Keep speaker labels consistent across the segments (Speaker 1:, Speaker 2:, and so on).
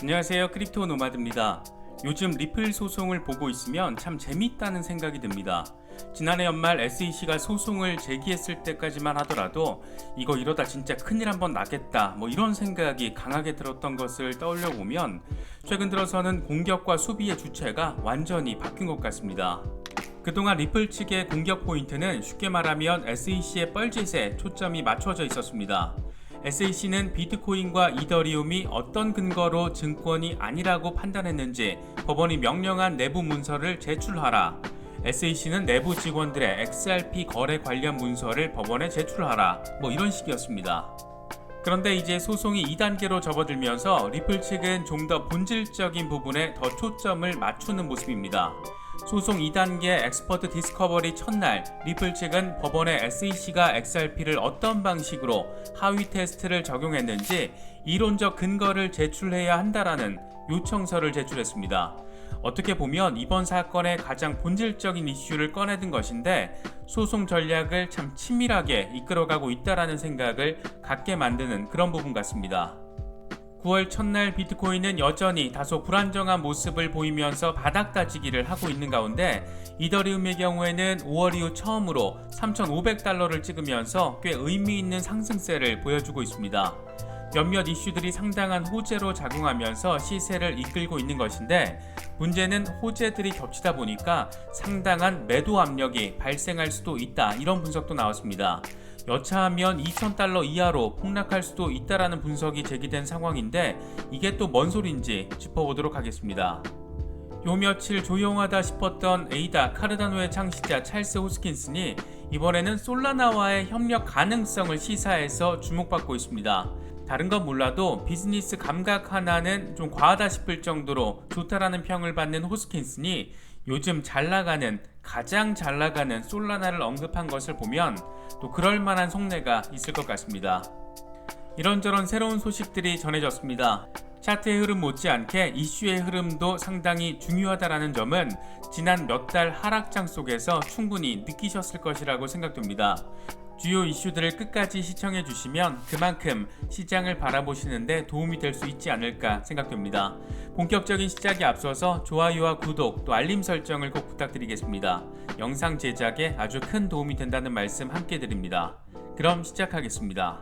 Speaker 1: 안녕하세요, 크립토 노마드입니다. 요즘 리플 소송을 보고 있으면 참 재밌다는 생각이 듭니다. 지난해 연말 SEC가 소송을 제기했을 때까지만 하더라도 이거 이러다 진짜 큰일 한번 나겠다 이런 생각이 강하게 들었던 것을 떠올려 보면 최근 들어서는 공격과 수비의 주체가 완전히 바뀐 것 같습니다. 그동안 리플 측의 공격 포인트는 쉽게 말하면 SEC의 뻘짓에 초점이 맞춰져 있었습니다. SEC는 비트코인과 이더리움이 어떤 근거로 증권이 아니라고 판단했는지 법원이 명령한 내부 문서를 제출하라. SEC는 내부 직원들의 XRP 거래 관련 문서를 법원에 제출하라. 이런 식이었습니다. 그런데 이제 소송이 2단계로 접어들면서 리플 측은 좀 더 본질적인 부분에 더 초점을 맞추는 모습입니다. 소송 2단계 엑스퍼트 디스커버리 첫날 리플 측은 법원에 SEC가 XRP를 어떤 방식으로 하위 테스트를 적용했는지 이론적 근거를 제출해야 한다라는 요청서를 제출했습니다. 어떻게 보면 이번 사건의 가장 본질적인 이슈를 꺼내든 것인데 소송 전략을 참 치밀하게 이끌어가고 있다라는 생각을 갖게 만드는 그런 부분 같습니다. 9월 첫날 비트코인은 여전히 다소 불안정한 모습을 보이면서 바닥 다지기를 하고 있는 가운데 이더리움의 경우에는 5월 이후 처음으로 3,500달러를 찍으면서 꽤 의미 있는 상승세를 보여주고 있습니다. 몇몇 이슈들이 상당한 호재로 작용하면서 시세를 이끌고 있는 것인데 문제는 호재들이 겹치다 보니까 상당한 매도 압력이 발생할 수도 있다, 이런 분석도 나왔습니다. 여차하면 2,000달러 이하로 폭락할 수도 있다라는 분석이 제기된 상황인데 이게 또 뭔 소린지 짚어보도록 하겠습니다. 요 며칠 조용하다 싶었던 에이다 카르다노의 창시자 찰스 호스킨슨이 이번에는 솔라나와의 협력 가능성을 시사해서 주목받고 있습니다. 다른 건 몰라도 비즈니스 감각 하나는 좀 과하다 싶을 정도로 좋다라는 평을 받는 호스킨슨이 요즘 가장 잘 나가는 솔라나를 언급한 것을 보면 또 그럴 만한 속내가 있을 것 같습니다. 이런저런 새로운 소식들이 전해졌습니다. 차트의 흐름 못지않게 이슈의 흐름도 상당히 중요하다라는 점은 지난 몇 달 하락장 속에서 충분히 느끼셨을 것이라고 생각됩니다. 주요 이슈들을 끝까지 시청해 주시면 그만큼 시장을 바라보시는데 도움이 될 수 있지 않을까 생각됩니다. 본격적인 시작에 앞서서 좋아요와 구독 또 알림 설정을 꼭 부탁드리겠습니다. 영상 제작에 아주 큰 도움이 된다는 말씀 함께 드립니다. 그럼 시작하겠습니다.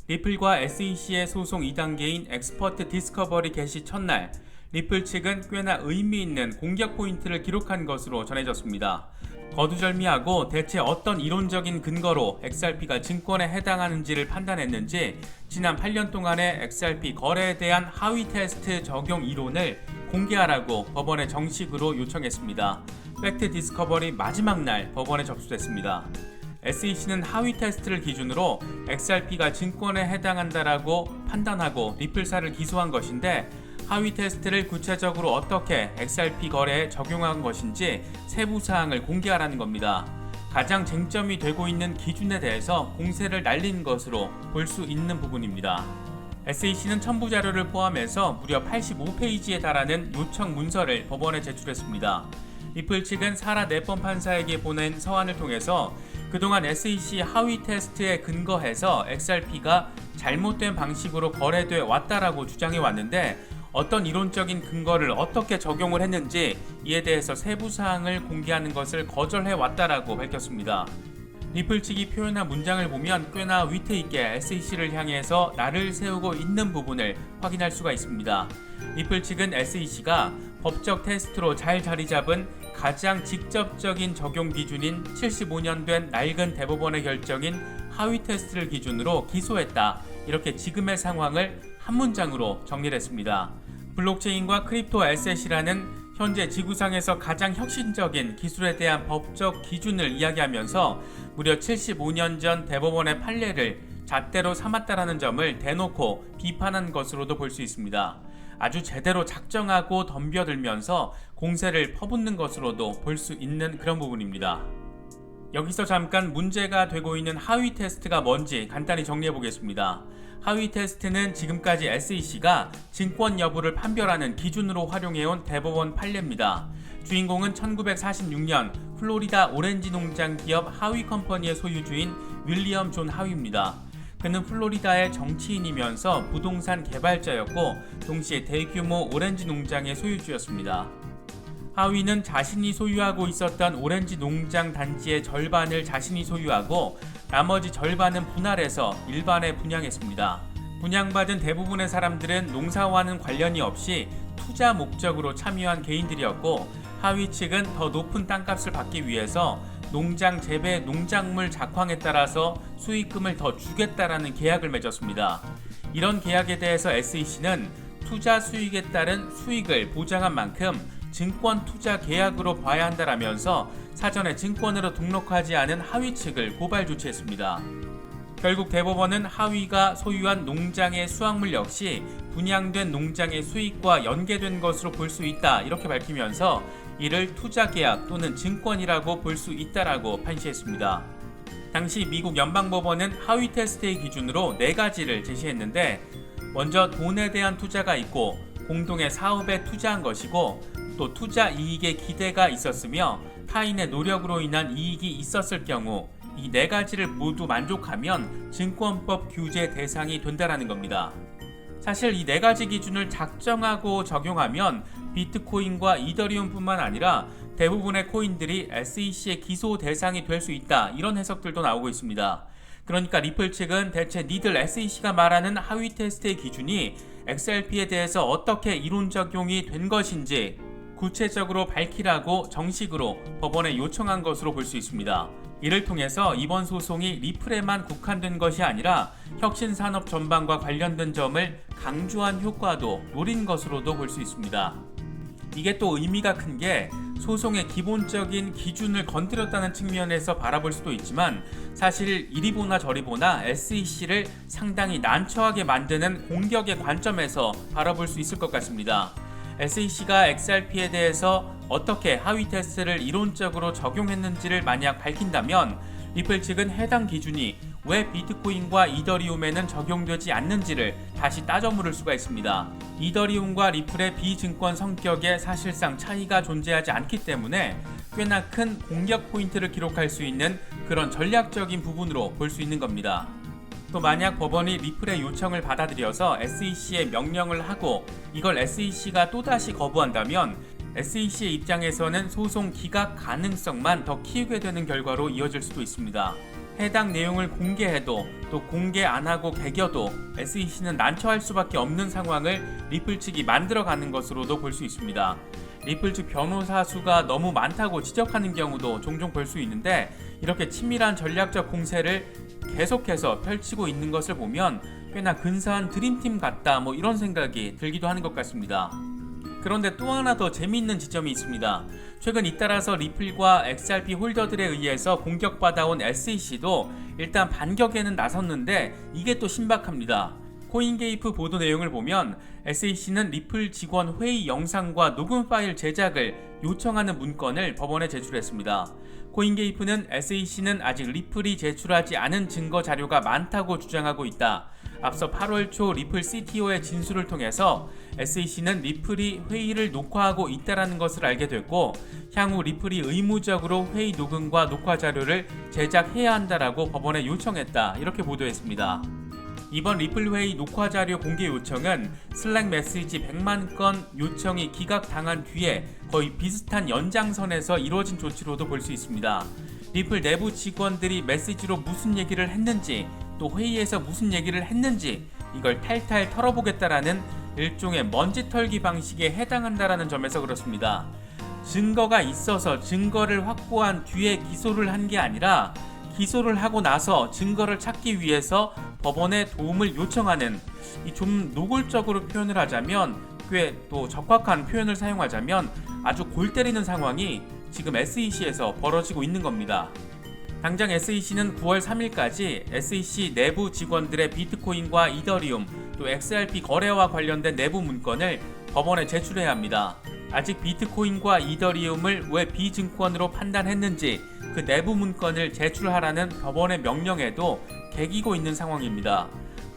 Speaker 1: 리플과 SEC의 소송 2단계인 엑스퍼트 디스커버리 개시 첫날 리플 측은 꽤나 의미 있는 공격 포인트를 기록한 것으로 전해졌습니다. 거두절미하고 대체 어떤 이론적인 근거로 XRP가 증권에 해당하는지를 판단했는지 지난 8년 동안의 XRP 거래에 대한 하위 테스트 적용 이론을 공개하라고 법원에 정식으로 요청했습니다. 팩트 디스커버리 마지막 날 법원에 접수됐습니다. SEC는 하위 테스트를 기준으로 XRP가 증권에 해당한다라고 판단하고 리플사를 기소한 것인데 하위 테스트를 구체적으로 어떻게 XRP 거래에 적용한 것인지 세부 사항을 공개하라는 겁니다. 가장 쟁점이 되고 있는 기준에 대해서 공세를 날린 것으로 볼 수 있는 부분입니다. SEC는 첨부 자료를 포함해서 무려 85페이지에 달하는 요청 문서를 법원에 제출했습니다. 리플 측은 사라 네번 판사에게 보낸 서한을 통해서 그동안 SEC 하위 테스트에 근거해서 XRP가 잘못된 방식으로 거래돼 왔다라고 주장해 왔는데 어떤 이론적인 근거를 어떻게 적용을 했는지 이에 대해서 세부 사항을 공개하는 것을 거절해 왔다라고 밝혔습니다. 리플 측이 표현한 문장을 보면 꽤나 위트 있게 SEC를 향해서 날을 세우고 있는 부분을 확인할 수가 있습니다. 리플 측은 SEC가 법적 테스트로 잘 자리 잡은 가장 직접적인 적용 기준인 75년 된 낡은 대법원의 결정인 하위 테스트를 기준으로 기소했다, 이렇게 지금의 상황을 한 문장으로 정리를 했습니다. 블록체인과 크립토 애셋이라는 현재 지구상에서 가장 혁신적인 기술에 대한 법적 기준을 이야기하면서 무려 75년 전 대법원의 판례를 잣대로 삼았다라는 점을 대놓고 비판한 것으로도 볼 수 있습니다. 아주 제대로 작정하고 덤벼들면서 공세를 퍼붓는 것으로도 볼 수 있는 그런 부분입니다. 여기서 잠깐 문제가 되고 있는 하위 테스트가 뭔지 간단히 정리해 보겠습니다. 하위 테스트는 지금까지 SEC가 증권 여부를 판별하는 기준으로 활용해온 대법원 판례입니다. 주인공은 1946년 플로리다 오렌지 농장 기업 하위 컴퍼니의 소유주인 윌리엄 존 하위입니다. 그는 플로리다의 정치인이면서 부동산 개발자였고 동시에 대규모 오렌지 농장의 소유주였습니다. 하위는 자신이 소유하고 있었던 오렌지 농장 단지의 절반을 자신이 소유하고 나머지 절반은 분할해서 일반에 분양했습니다. 분양받은 대부분의 사람들은 농사와는 관련이 없이 투자 목적으로 참여한 개인들이었고 하위 측은 더 높은 땅값을 받기 위해서 농장 재배 농작물 작황에 따라서 수익금을 더 주겠다라는 계약을 맺었습니다. 이런 계약에 대해서 SEC는 투자 수익에 따른 수익을 보장한 만큼 증권 투자 계약으로 봐야 한다라면서 사전에 증권으로 등록하지 않은 하위 측을 고발 조치했습니다. 결국 대법원은 하위가 소유한 농장의 수확물 역시 분양된 농장의 수익과 연계된 것으로 볼 수 있다 이렇게 밝히면서 이를 투자계약 또는 증권이라고 볼 수 있다라고 판시했습니다. 당시 미국 연방법원은 하위 테스트의 기준으로 4가지를 제시했는데 먼저 돈에 대한 투자가 있고 공동의 사업에 투자한 것이고 또 투자 이익에 기대가 있었으며 타인의 노력으로 인한 이익이 있었을 경우 이 4가지를 모두 만족하면 증권법 규제 대상이 된다는 겁니다. 사실 이 4가지 기준을 작정하고 적용하면 비트코인과 이더리움뿐만 아니라 대부분의 코인들이 SEC의 기소 대상이 될 수 있다 이런 해석들도 나오고 있습니다. 그러니까 리플 측은 대체 니들 SEC가 말하는 하위 테스트의 기준이 XRP에 대해서 어떻게 이론 적용이 된 것인지 구체적으로 밝히라고 정식으로 법원에 요청한 것으로 볼 수 있습니다. 이를 통해서 이번 소송이 리플에만 국한된 것이 아니라 혁신산업 전반과 관련된 점을 강조한 효과도 노린 것으로도 볼 수 있습니다. 이게 또 의미가 큰 게 소송의 기본적인 기준을 건드렸다는 측면에서 바라볼 수도 있지만 사실 이리 보나 저리 보나 SEC를 상당히 난처하게 만드는 공격의 관점에서 바라볼 수 있을 것 같습니다. SEC가 XRP에 대해서 어떻게 하위 테스트를 이론적으로 적용했는지를 만약 밝힌다면 리플 측은 해당 기준이 왜 비트코인과 이더리움에는 적용되지 않는지를 다시 따져 물을 수가 있습니다. 이더리움과 리플의 비증권 성격에 사실상 차이가 존재하지 않기 때문에 꽤나 큰 공격 포인트를 기록할 수 있는 그런 전략적인 부분으로 볼 수 있는 겁니다. 또 만약 법원이 리플의 요청을 받아들여서 SEC에 명령을 하고 이걸 SEC가 또다시 거부한다면 SEC의 입장에서는 소송 기각 가능성만 더 키우게 되는 결과로 이어질 수도 있습니다. 해당 내용을 공개해도 또 공개 안 하고 개겨도 SEC는 난처할 수밖에 없는 상황을 리플 측이 만들어가는 것으로도 볼 수 있습니다. 리플 측 변호사 수가 너무 많다고 지적하는 경우도 종종 볼 수 있는데 이렇게 치밀한 전략적 공세를 계속해서 펼치고 있는 것을 보면 꽤나 근사한 드림팀 같다 이런 생각이 들기도 하는 것 같습니다. 그런데 또 하나 더 재미있는 지점이 있습니다. 최근 잇따라서 리플과 XRP 홀더들에 의해서 공격받아온 SEC도 일단 반격에는 나섰는데 이게 또 신박합니다. 코인게이프 보도 내용을 보면 SEC는 리플 직원 회의 영상과 녹음 파일 제작을 요청하는 문건을 법원에 제출했습니다. 코인게이프는 SEC는 아직 리플이 제출하지 않은 증거 자료가 많다고 주장하고 있다. 앞서 8월 초 리플 CTO의 진술을 통해서 SEC는 리플이 회의를 녹화하고 있다는 것을 알게 됐고 향후 리플이 의무적으로 회의 녹음과 녹화 자료를 제작해야 한다라고 법원에 요청했다 이렇게 보도했습니다. 이번 리플 회의 녹화 자료 공개 요청은 슬랙 메시지 100만 건 요청이 기각당한 뒤에 거의 비슷한 연장선에서 이루어진 조치로도 볼 수 있습니다. 리플 내부 직원들이 메시지로 무슨 얘기를 했는지 또 회의에서 무슨 얘기를 했는지 이걸 탈탈 털어보겠다라는 일종의 먼지 털기 방식에 해당한다라는 점에서 그렇습니다. 증거가 있어서 증거를 확보한 뒤에 기소를 한 게 아니라 기소를 하고 나서 증거를 찾기 위해서 법원의 도움을 요청하는 이 좀 노골적으로 표현을 하자면 꽤 또 적확한 표현을 사용하자면 아주 골 때리는 상황이 지금 SEC에서 벌어지고 있는 겁니다. 당장 SEC는 9월 3일까지 SEC 내부 직원들의 비트코인과 이더리움 또 XRP 거래와 관련된 내부 문건을 법원에 제출해야 합니다. 아직 비트코인과 이더리움을 왜 비증권으로 판단했는지 그 내부 문건을 제출하라는 법원의 명령에도 개기고 있는 상황입니다.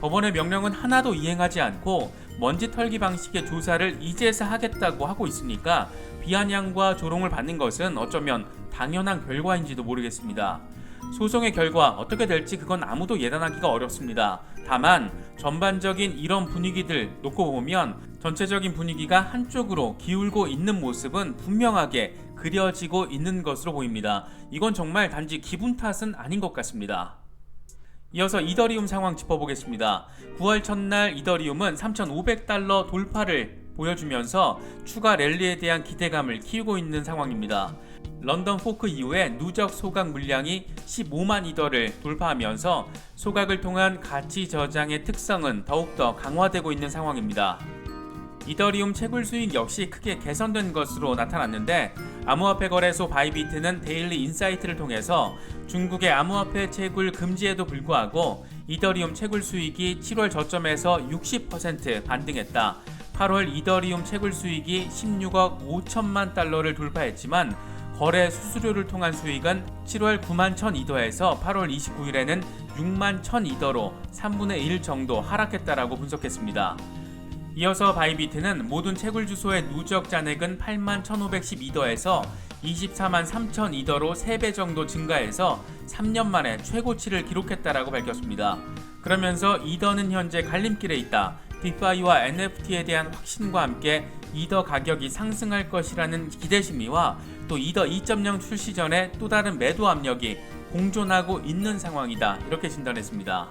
Speaker 1: 법원의 명령은 하나도 이행하지 않고 먼지 털기 방식의 조사를 이제서 하겠다고 하고 있으니까 비아냥과 조롱을 받는 것은 어쩌면 당연한 결과인지도 모르겠습니다. 소송의 결과 어떻게 될지 그건 아무도 예단하기가 어렵습니다. 다만 전반적인 이런 분위기들 놓고 보면 전체적인 분위기가 한쪽으로 기울고 있는 모습은 분명하게 그려지고 있는 것으로 보입니다. 이건 정말 단지 기분 탓은 아닌 것 같습니다. 이어서 이더리움 상황 짚어보겠습니다. 9월 첫날 이더리움은 3,500달러 돌파를 보여주면서 추가 랠리에 대한 기대감을 키우고 있는 상황입니다. 런던 포크 이후에 누적 소각 물량이 15만 이더를 돌파하면서 소각을 통한 가치 저장의 특성은 더욱더 강화되고 있는 상황입니다. 이더리움 채굴 수익 역시 크게 개선된 것으로 나타났는데 암호화폐 거래소 바이비트는 데일리 인사이트를 통해서 중국의 암호화폐 채굴 금지에도 불구하고 이더리움 채굴 수익이 7월 저점에서 60% 반등했다. 8월 이더리움 채굴 수익이 16억 5천만 달러를 돌파했지만 거래 수수료를 통한 수익은 7월 9만 1천 이더에서 8월 29일에는 6만 1천 이더로 3분의 1 정도 하락했다라고 분석했습니다. 이어서 바이비트는 모든 채굴 주소의 누적 잔액은 8만 1,512더에서 24만 3천 이더로 3배 정도 증가해서 3년 만에 최고치를 기록했다라고 밝혔습니다. 그러면서 이더는 현재 갈림길에 있다. 디파이와 NFT에 대한 확신과 함께 이더 가격이 상승할 것이라는 기대 심리와 또 이더 2.0 출시 전에 또 다른 매도 압력이 공존하고 있는 상황이다. 이렇게 진단했습니다.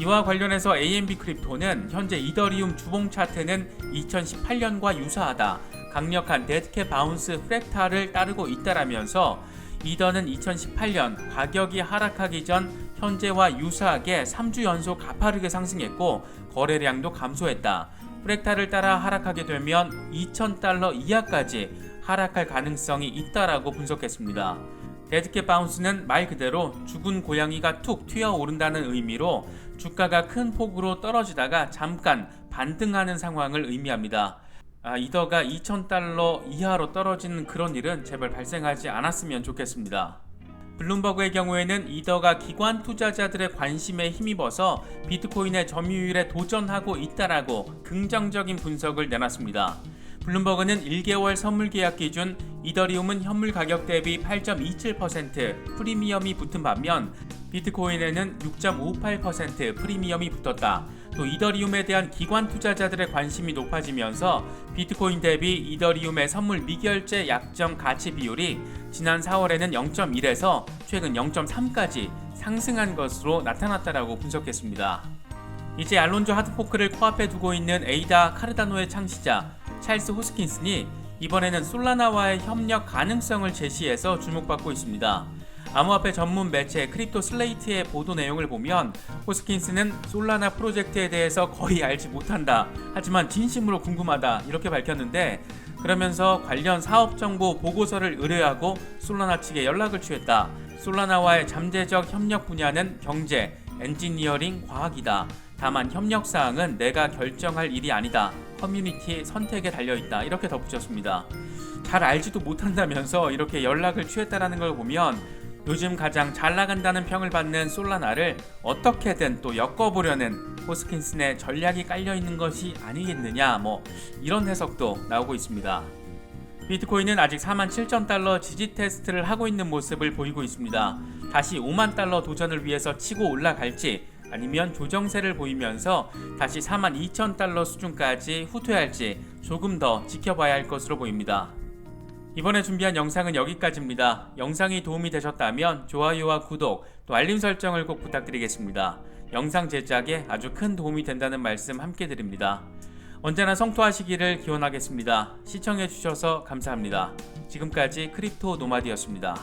Speaker 1: 이와 관련해서 AMB 크립토는 현재 이더리움 주봉 차트는 2018년과 유사하다. 강력한 데드캣 바운스 프랙탈을 따르고 있다라면서 이더는 2018년 가격이 하락하기 전 현재와 유사하게 3주 연속 가파르게 상승했고 거래량도 감소했다. 프랙탈을 따라 하락하게 되면 2,000달러 이하까지 하락할 가능성이 있다라고 분석했습니다. 데드캣 바운스는 말 그대로 죽은 고양이가 툭 튀어오른다는 의미로 주가가 큰 폭으로 떨어지다가 잠깐 반등하는 상황을 의미합니다. 이더가 2,000달러 이하로 떨어지는 그런 일은 제발 발생하지 않았으면 좋겠습니다. 블룸버그의 경우에는 이더가 기관 투자자들의 관심에 힘입어서 비트코인의 점유율에 도전하고 있다라고 긍정적인 분석을 내놨습니다. 블룸버그는 1개월 선물 계약 기준 이더리움은 현물 가격 대비 8.27% 프리미엄이 붙은 반면 비트코인에는 6.58% 프리미엄이 붙었다. 또 이더리움에 대한 기관 투자자들의 관심이 높아지면서 비트코인 대비 이더리움의 선물 미결제 약정 가치 비율이 지난 4월에는 0.1에서 최근 0.3까지 상승한 것으로 나타났다라고 분석했습니다. 이제 알론조 하드포크를 코앞에 두고 있는 에이다 카르다노의 창시자 찰스 호스킨슨이 이번에는 솔라나와의 협력 가능성을 제시해서 주목받고 있습니다. 암호화폐 전문 매체 크립토 슬레이트의 보도 내용을 보면 호스킨슨은 솔라나 프로젝트에 대해서 거의 알지 못한다. 하지만 진심으로 궁금하다. 이렇게 밝혔는데 그러면서 관련 사업 정보 보고서를 의뢰하고 솔라나 측에 연락을 취했다. 솔라나와의 잠재적 협력 분야는 경제, 엔지니어링, 과학이다. 다만 협력 사항은 내가 결정할 일이 아니다. 커뮤니티 선택에 달려있다. 이렇게 덧붙였습니다. 잘 알지도 못한다면서 이렇게 연락을 취했다라는 걸 보면 요즘 가장 잘 나간다는 평을 받는 솔라나를 어떻게든 또 엮어보려는 호스킨슨의 전략이 깔려있는 것이 아니겠느냐 이런 해석도 나오고 있습니다. 비트코인은 아직 47,000달러 지지 테스트를 하고 있는 모습을 보이고 있습니다. 다시 5만 달러 도전을 위해서 치고 올라갈지 아니면 조정세를 보이면서 다시 42,000달러 수준까지 후퇴할지 조금 더 지켜봐야 할 것으로 보입니다. 이번에 준비한 영상은 여기까지입니다. 영상이 도움이 되셨다면 좋아요와 구독 또 알림 설정을 꼭 부탁드리겠습니다. 영상 제작에 아주 큰 도움이 된다는 말씀 함께 드립니다. 언제나 성토하시기를 기원하겠습니다. 시청해주셔서 감사합니다. 지금까지 크립토 노마드였습니다.